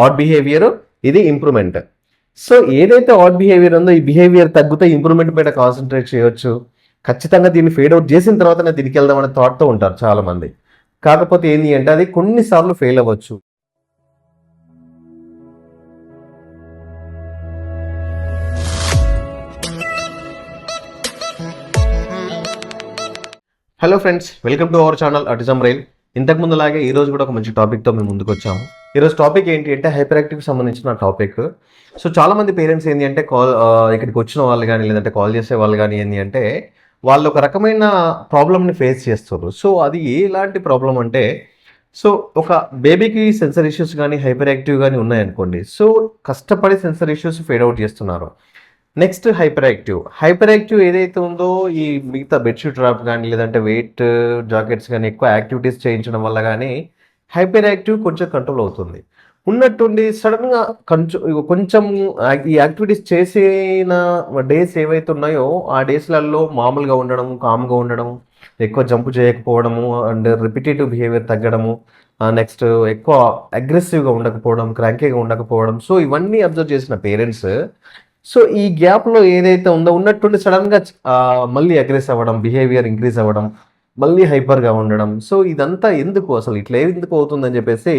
Add behaviour, ఇది improvement. So ఏదైతే add behaviour ఉందో ఈ బిహేవియర్ తగ్గితే ఇంప్రూవ్మెంట్ మీద కాన్సన్ట్రేట్ చేయొచ్చు. ఖచ్చితంగా దీన్ని ఫేడ్ అవుట్ చేసిన తర్వాతనే దీనికి వెళ్దాం అనే థాట్తో ఉంటారు చాలామంది. కాకపోతే ఏంటి అంటే అది కొన్నిసార్లు ఫెయిల్ అవ్వచ్చు. Hello friends, welcome to our channel autism rail. ఇంతకు ముందులాగే ఈరోజు కూడా ఒక మంచి టాపిక్తో మేము ముందుకు వచ్చాము. ఈరోజు టాపిక్ ఏంటి అంటే హైపర్ యాక్టివ్కి సంబంధించిన టాపిక్. సో చాలామంది పేరెంట్స్ ఏంటి అంటే ఇక్కడికి వచ్చిన వాళ్ళు కానీ లేదంటే కాల్ చేసే వాళ్ళు కానీ ఏంటి అంటే వాళ్ళు ఒక రకమైన ప్రాబ్లమ్ని ఫేస్ చేస్తారు. సో అది ఎలాంటి ప్రాబ్లం అంటే, సో ఒక బేబీకి సెన్సర్ ఇష్యూస్ కానీ హైపర్ యాక్టివ్ కానీ ఉన్నాయనుకోండి, సో కష్టపడి సెన్సర్ ఇష్యూస్ ఫేడ్ అవుట్ చేస్తున్నారు. నెక్స్ట్ హైపర్ యాక్టివ్ ఏదైతే ఉందో ఈ మిగతా బెడ్షీట్ ర్యాప్ కానీ లేదంటే వెయిట్ జాకెట్స్ కానీ ఎక్కువ యాక్టివిటీస్ చేయించడం వల్ల కానీ హైపర్ యాక్టివ్ కొంచెం కంట్రోల్ అవుతుంది. ఉన్నట్టుండి సడన్గా కొంచెం ఈ యాక్టివిటీస్ చేసిన డేస్ ఏవైతే ఉన్నాయో ఆ డేస్లలో మామూలుగా ఉండడం, కామ్గా ఉండడం, ఎక్కువ జంప్ చేయకపోవడము అండ్ రిపిటేటివ్ బిహేవియర్ తగ్గడము, నెక్స్ట్ ఎక్కువ అగ్రెసివ్గా ఉండకపోవడం, క్రాంకీగా ఉండకపోవడం. సో ఇవన్నీ అబ్జర్వ్ చేసిన పేరెంట్స్ సో ఈ గ్యాప్లో ఏదైతే ఉందో ఉన్నట్టుండి సడన్గా మళ్ళీ అగ్రెస్ అవ్వడం, బిహేవియర్ ఇంక్రీజ్ అవ్వడం, మళ్ళీ హైపర్గా ఉండడం. సో ఇదంతా ఎందుకు, అసలు ఇట్లా ఎందుకు అవుతుందని చెప్పేసి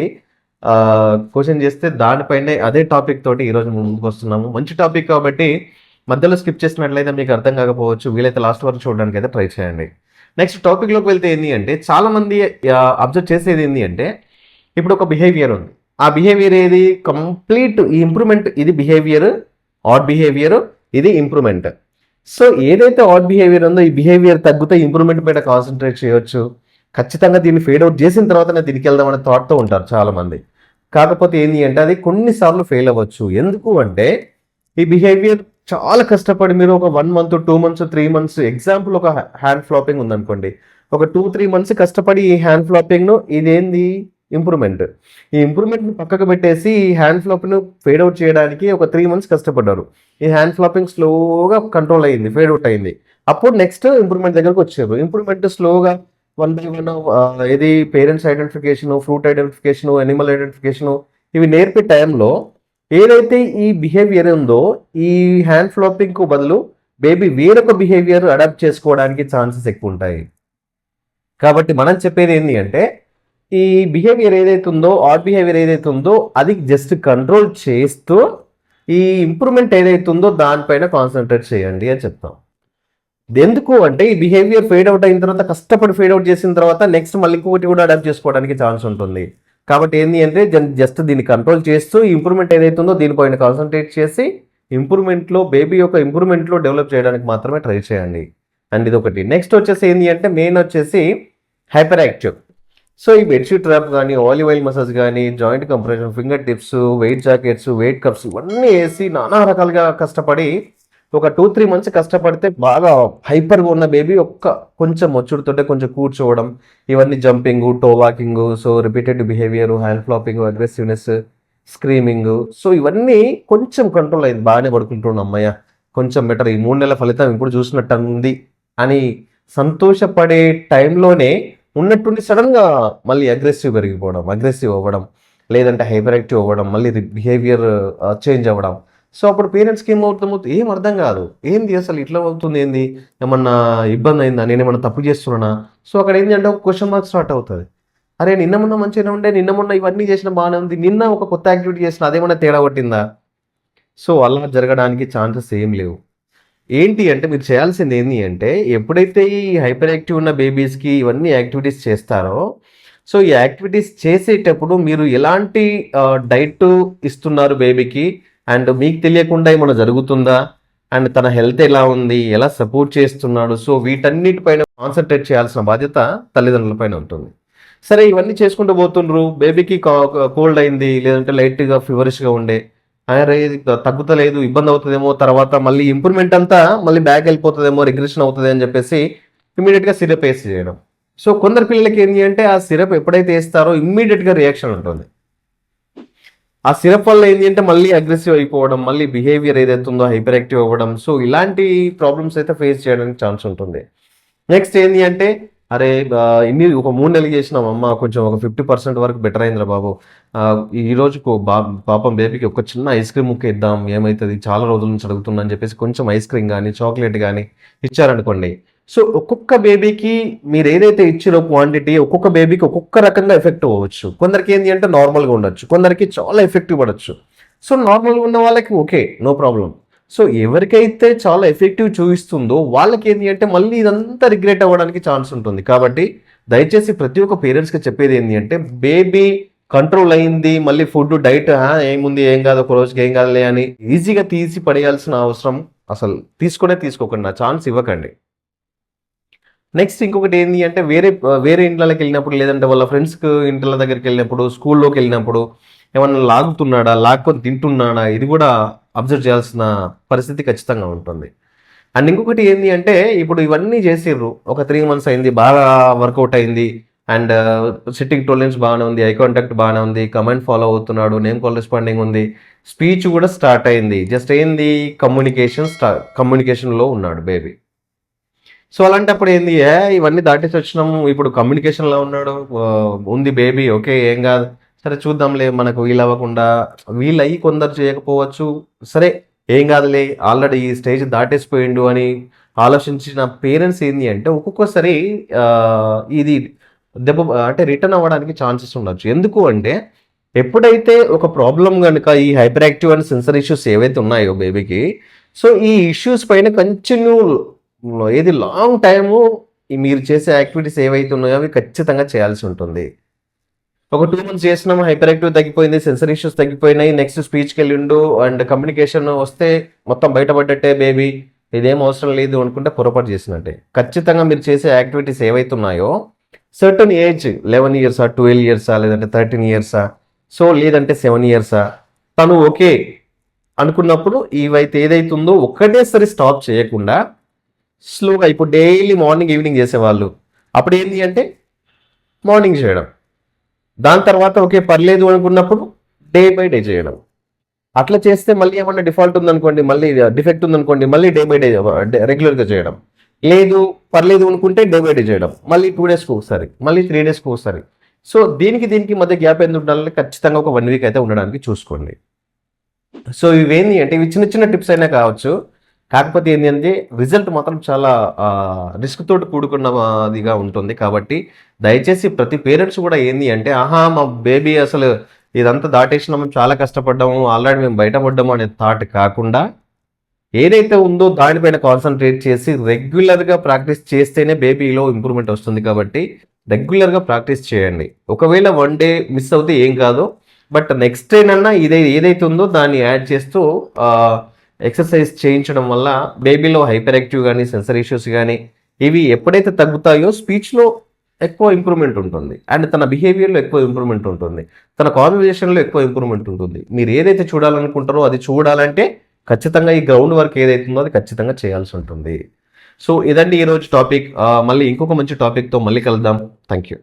క్వశ్చన్ చేస్తే దానిపైనే అదే టాపిక్ తోటి ఈరోజు ముందుకు వస్తున్నాము. మంచి టాపిక్ కాబట్టి మధ్యలో స్కిప్ చేసినట్లయితే మీకు అర్థం కాకపోవచ్చు. వీలైతే లాస్ట్ వరకు చూడడానికి అయితే ట్రై చేయండి. నెక్స్ట్ టాపిక్లోకి వెళ్తే ఏంటి అంటే చాలామంది అబ్జర్వ్ చేసేది ఏంటి అంటే ఇప్పుడు ఒక బిహేవియర్ ఉంది. ఆ బిహేవియర్ ఏది కంప్లీట్ ఈ ఇంప్రూవ్మెంట్, ఇది బిహేవియర్ ఆడ్ బిహేవియర్, ఇది ఇంప్రూవ్మెంట్. సో ఏదైతే ఆడ్ బిహేవియర్ ఉందో ఈ బిహేవియర్ తగ్గితే ఇంప్రూవ్మెంట్ మీద కాన్సన్ట్రేట్ చేయొచ్చు. ఖచ్చితంగా దీన్ని ఫేడ్ అవుట్ చేసిన తర్వాతనే దీనికి వెళ్దాం అనే థాట్తో ఉంటారు చాలామంది. కాకపోతే ఏంటి అంటే అది కొన్నిసార్లు ఫెయిల్ అవ్వచ్చు. ఎందుకు అంటే ఈ బిహేవియర్ చాలా కష్టపడి మీరు ఒక 1 month, 2 months, 3 months, ఎగ్జాంపుల్ ఒక హ్యాండ్ ఫ్లాపింగ్ ఉందనుకోండి, ఒక 2-3 months కష్టపడి ఈ హ్యాండ్ ఫ్లాపింగ్ను ఇదేంది ఇంప్రూవ్మెంట్, ఈ ఇంప్రూవ్మెంట్ని పక్కకు పెట్టేసి ఈ హ్యాండ్ ఫ్లాప్ను ఫేడ్ అవుట్ చేయడానికి ఒక 3 months కష్టపడ్డారు. ఈ హ్యాండ్ ఫ్లాపింగ్ స్లోగా కంట్రోల్ అయ్యింది, ఫేడ్ అవుట్ అయింది. అప్పుడు నెక్స్ట్ ఇంప్రూవ్మెంట్ దగ్గరకు వచ్చారు. ఇంప్రూవ్మెంట్ స్లోగా 1 by 1 ఇది parents identification, fruit identification, animal identification ఇవి నేర్పే టైంలో ఏదైతే ఈ బిహేవియర్ ఉందో ఈ హ్యాండ్ ఫ్లాపింగ్కు బదులు బేబీ వేరొక బిహేవియర్ అడాప్ట్ చేసుకోవడానికి ఛాన్సెస్ ఎక్కువ ఉంటాయి. కాబట్టి మనం చెప్పేది ఏంటి అంటే ఈ బిహేవియర్ ఏదైతే ఉందో, ఆడ్ బిహేవియర్ ఏదైతే ఉందో అది జస్ట్ కంట్రోల్ చేస్తూ ఈ ఇంప్రూవ్మెంట్ ఏదైతే ఉందో దానిపైన కాన్సన్ట్రేట్ చేయండి అని చెప్తాం. ఎందుకు అంటే ఈ బిహేవియర్ ఫేడ్ అవుట్ అయిన తర్వాత కష్టపడి ఫేడ్ అవుట్ చేసిన తర్వాత నెక్స్ట్ మళ్ళీ ఇంకొకటి కూడా అడాప్ట్ చేసుకోవడానికి ఛాన్స్ ఉంటుంది. కాబట్టి ఏంటి అంటే జస్ట్ దీన్ని కంట్రోల్ చేస్తూ ఇంప్రూవ్మెంట్ ఏదైతే ఉందో దీనిపైన కాన్సన్ట్రేట్ చేసి ఇంప్రూవ్మెంట్లో బేబీ యొక్క ఇంప్రూవ్మెంట్లో డెవలప్ చేయడానికి మాత్రమే ట్రై చేయండి. అండ్ ఇది ఒకటి. నెక్స్ట్ వచ్చేసి ఏంటి అంటే మెయిన్ వచ్చేసి హైపర్ యాక్టివ్. సో ఈ బెడ్షీట్ ర్యాప్ కానీ, ఆలివ్ ఆయిల్ మసాజ్ కానీ, joint compression, finger tips, weight jackets, weight cups ఇవన్నీ వేసి నానా రకాలుగా కష్టపడి ఒక 2-3 months కష్టపడితే బాగా హైపర్గా ఉన్న బేబీ కొంచెం ఒచ్చుడుతుంటే కొంచెం కూర్చోవడం, ఇవన్నీ jumping, toe walking, so repeated behaviour, hand flapping, aggressiveness, screaming, so ఇవన్నీ కొంచెం కంట్రోల్ అయింది. బాగానే పడుకుంటున్నాం, అమ్మయ్య కొంచెం బెటర్, ఈ 3 నెలల ఫలితం ఇప్పుడు చూసినట్టు ఉంది అని సంతోషపడే టైంలోనే ఉన్నట్టుండి సడన్గా మళ్ళీ అగ్రెసివ్ అవ్వడం, లేదంటే హైపర్ యాక్టివ్ అవ్వడం, మళ్ళీ బిహేవియర్ చేంజ్ అవ్వడం. సో అప్పుడు పేరెంట్స్కి ఏం అర్థం కాదు, ఏంది అసలు ఇట్లా అవుతుంది, ఏంది ఏమన్నా ఇబ్బంది అయిందా, నేను ఏమన్నా తప్పు చేస్తున్నానా. సో అక్కడ ఏంటి అంటే ఒక క్వశ్చన్ మార్క్ స్టార్ట్ అవుతుంది. అరే నిన్న మొన్న మంచిగానే ఉండే, నిన్న మొన్న ఇవన్నీ చేసిన బాగానే ఉంది, నిన్న ఒక కొత్త యాక్టివిటీ చేసిన అదేమన్నా తేడా పట్టిందా. సో అలా జరగడానికి ఛాన్సెస్ ఏం లేవు. ఏంటి అంటే మీరు చేయాల్సింది ఏంటి అంటే ఎప్పుడైతే ఈ హైపర్ యాక్టివ్ ఉన్న బేబీస్కి ఇవన్నీ యాక్టివిటీస్ చేస్తారో, సో ఈ యాక్టివిటీస్ చేసేటప్పుడు మీరు ఎలాంటి డైట్ ఇస్తున్నారు బేబీకి, అండ్ మీకు తెలియకుండా ఏమైనా జరుగుతుందా, అండ్ తన హెల్త్ ఎలా ఉంది, ఎలా సపోర్ట్ చేస్తున్నాడు, సో వీటన్నిటిపైన కాన్సన్ట్రేట్ చేయాల్సిన బాధ్యత తల్లిదండ్రులపైన ఉంటుంది. సరే ఇవన్నీ చేసుకుంటూ పోతుండ్రు, బేబీకి కోల్డ్ అయింది, లేదంటే లైట్గా ఫీవరిష్గా ఉండే, అరే తగ్గుతలేదు, ఇబ్బంది అవుతుందేమో, తర్వాత మళ్ళీ ఇంప్రూవ్మెంట్ అంతా మళ్ళీ బ్యాక్ వెళ్ళిపోతుందేమో, రిగ్రెషన్ అవుతుంది అని చెప్పేసి ఇమీడియట్గా సిరప్ వేసి చేయడం. సో కొందరు పిల్లలకి ఏంటి అంటే ఆ సిరప్ ఎప్పుడైతే వేస్తారో ఇమ్మీడియట్గా రియాక్షన్ ఉంటుంది. ఆ సిరప్ వల్ల ఏంటి అంటే మళ్ళీ అగ్రెసివ్ అయిపోవడం, మళ్ళీ బిహేవియర్ ఏదైతే ఉందో హైపర్ యాక్టివ్ అవ్వడం. సో ఇలాంటి ప్రాబ్లమ్స్ అయితే ఫేస్ చేయడానికి ఛాన్స్ ఉంటుంది. నెక్స్ట్ ఏంటి అంటే అరే ఒక 3 నెలలు చేసినాం అమ్మ, కొంచెం ఒక 50% వరకు బెటర్ అయిందిరా బాబు, ఆ, ఈ రోజుకు పాపం బేబీకి ఒక చిన్న ఐస్ క్రీమ్ ముక్క ఇద్దాం, ఏమవుతుంది చాలా రోజుల నుంచి అడుగుతున్నా అని చెప్పేసి కొంచెం ఐస్ క్రీమ్ కానీ చాక్లెట్ కానీ ఇచ్చారనుకోండి. సో ఒక్కొక్క బేబీకి మీరు ఏదైతే ఇచ్చిరో క్వాంటిటీ, ఒక్కొక్క బేబీకి ఒక్కొక్క రకంగా ఎఫెక్ట్ అవ్వచ్చు. కొందరికి ఏంటి అంటే నార్మల్గా ఉండొచ్చు, కొందరికి చాలా ఎఫెక్టివ్ పడవచ్చు. సో నార్మల్గా ఉన్న వాళ్ళకి ఓకే, నో ప్రాబ్లం. సో ఎవరికైతే చాలా ఎఫెక్టివ్ చూపిస్తుందో వాళ్ళకి ఏంటి అంటే మళ్ళీ ఇదంతా రిగ్రెట్ అవ్వడానికి ఛాన్స్ ఉంటుంది. కాబట్టి దయచేసి ప్రతి ఒక్క పేరెంట్స్కి చెప్పేది ఏంటి అంటే, బేబీ కంట్రోల్ అయింది, మళ్ళీ ఫుడ్ డైట్ ఏముంది ఏం కాదు, ఒక రోజుకి ఏం కాదులే అని ఈజీగా తీసి పడేయాల్సిన అవసరం అసలు తీసుకోకండి, ఛాన్స్ ఇవ్వకండి. నెక్స్ట్ ఇంకొకటి ఏంటి అంటే, వేరే ఇంట్లోకి వెళ్ళినప్పుడు, లేదంటే వాళ్ళ ఫ్రెండ్స్కి ఇంట్ల దగ్గరికి వెళ్ళినప్పుడు, స్కూల్లోకి వెళ్ళినప్పుడు ఏమన్నా లాగుతున్నాడా, లాక్కొని తింటున్నాడా, ఇది కూడా అబ్జర్వ్ చేయాల్సిన పరిస్థితి ఖచ్చితంగా ఉంటుంది. అండ్ ఇంకొకటి ఏంటి అంటే, ఇప్పుడు ఇవన్నీ చేసిర్రు, ఒక 3 months అయింది, బాగా వర్కౌట్ అయింది, అండ్ సిట్టింగ్ టోలరెన్స్ బాగానే ఉంది, ఐ కాంటాక్ట్ బాగానే ఉంది, కమెంట్ ఫాలో అవుతున్నాడు, నేమ్ కాల్ రెస్పాండింగ్ ఉంది, స్పీచ్ కూడా స్టార్ట్ అయింది, జస్ట్ ఏంది కమ్యూనికేషన్లో ఉన్నాడు బేబీ. సో అలాంటప్పుడు ఏంది, ఇవన్నీ దాటేసి వచ్చినాము, ఇప్పుడు కమ్యూనికేషన్లో ఉన్నాడు, ఉంది బేబీ, ఓకే ఏం కాదు, సరే చూద్దాంలే, మనకు వీలవ్వకుండా వీలయ్యి కొందరు చేయకపోవచ్చు, సరే ఏం కాదులే, ఆల్రెడీ ఈ స్టేజ్ దాటేసిపోయిండు అని ఆలోచించిన పేరెంట్స్ ఏంటి అంటే ఒక్కొక్కసారి ఇది దెబ్బ అంటే రిటర్న్ అవ్వడానికి ఛాన్సెస్ ఉండొచ్చు. ఎందుకు అంటే, ఎప్పుడైతే ఒక ప్రాబ్లం కనుక ఈ hyper active and sensor issues ఏవైతే ఉన్నాయో బేబీకి, సో ఈ ఇష్యూస్ పైన కంటిన్యూ ఏది లాంగ్ టైము మీరు చేసే యాక్టివిటీస్ ఏవైతే ఉన్నాయో అవి ఖచ్చితంగా చేయాల్సి ఉంటుంది. ఒక 2 months చేసినాము, హైపర్ యాక్టివ్ తగ్గిపోయింది, సెన్సర్ ఇష్యూస్ తగ్గిపోయినాయి, నెక్స్ట్ స్పీచ్కి వెళ్ళిండు అండ్ కమ్యూనికేషన్ వస్తే మొత్తం బయటపడ్డట్టే బేబీ, ఇదేం అవసరం లేదు అనుకుంటే పొరపాటు చేసినట్టే. ఖచ్చితంగా మీరు చేసే యాక్టివిటీస్ ఏవైతే ఉన్నాయో సర్టన్ ఏజ్, 11 years, 12 years, లేదంటే 13 years, సో లేదంటే 7 years, తను ఓకే అనుకున్నప్పుడు ఇవైతే ఏదైతుందో ఒక్కటేసారి స్టాప్ చేయకుండా స్లోగా, ఇప్పుడు డైలీ మార్నింగ్ ఈవినింగ్ చేసేవాళ్ళు, అప్పుడు ఏంటి అంటే మార్నింగ్ చేయడం, దాని తర్వాత ఓకే పర్లేదు అనుకున్నప్పుడు డే బై డే చేయడం. అట్లా చేస్తే మళ్ళీ ఏమన్నా డిఫాల్ట్ ఉందనుకోండి, మళ్ళీ డిఫెక్ట్ ఉందనుకోండి, మళ్ళీ డే బై డే రెగ్యులర్గా చేయడం. లేదు పర్లేదు అనుకుంటే డే బై డే చేయడం, మళ్ళీ 2 daysకి ఒకసారి, మళ్ళీ 3 daysకి ఒకసారి. సో దీనికి మధ్య గ్యాప్ ఎందుకు ఉండాలంటే ఖచ్చితంగా ఒక 1 week అయితే ఉండడానికి చూసుకోండి. సో ఇవేంటి అంటే ఇవి చిన్న చిన్న టిప్స్ అయినా కావచ్చు, కాకపోతే ఏంటి అంటే రిజల్ట్ మాత్రం చాలా రిస్క్ తోటి కూడుకున్నదిగా ఉంటుంది. కాబట్టి దయచేసి ప్రతి పేరెంట్స్ కూడా ఏంటి అంటే, మా బేబీ అసలు ఇదంతా దాటేసినాము, చాలా కష్టపడ్డాము, ఆల్రెడీ మేము బయటపడ్డాము అనే థాట్ కాకుండా ఏదైతే ఉందో దానిపైన కాన్సన్ట్రేట్ చేసి రెగ్యులర్గా ప్రాక్టీస్ చేస్తేనే బేబీలో ఇంప్రూవ్మెంట్ వస్తుంది. కాబట్టి రెగ్యులర్గా ప్రాక్టీస్ చేయండి. ఒకవేళ 1 day మిస్ అవుతే ఏం కాదు, బట్ నెక్స్ట్ డే అన్నా ఏదైతే ఉందో దాన్ని యాడ్ చేస్తూ ఎక్సర్సైజ్ చేయించడం వల్ల బేబీలో హైపర్ యాక్టివ్ కానీ సెన్సర్ ఇష్యూస్ కానీ ఇవి ఎప్పుడైతే తగ్గుతాయో స్పీచ్లో ఎక్కువ ఇంప్రూవ్మెంట్ ఉంటుంది, అండ్ తన బిహేవియర్లో ఎక్కువ ఇంప్రూవ్మెంట్ ఉంటుంది, తన కాన్వర్జేషన్లో ఎక్కువ ఇంప్రూవ్మెంట్ ఉంటుంది. మీరు ఏదైతే చూడాలనుకుంటారో అది చూడాలంటే ఖచ్చితంగా ఈ గ్రౌండ్ వర్క్ ఏదైతే ఉందో అది ఖచ్చితంగా చేయాల్సి ఉంటుంది. సో ఇదండి ఈరోజు టాపిక్. మళ్ళీ ఇంకొక మంచి టాపిక్తో మళ్ళీ కలుద్దాం. Thank you.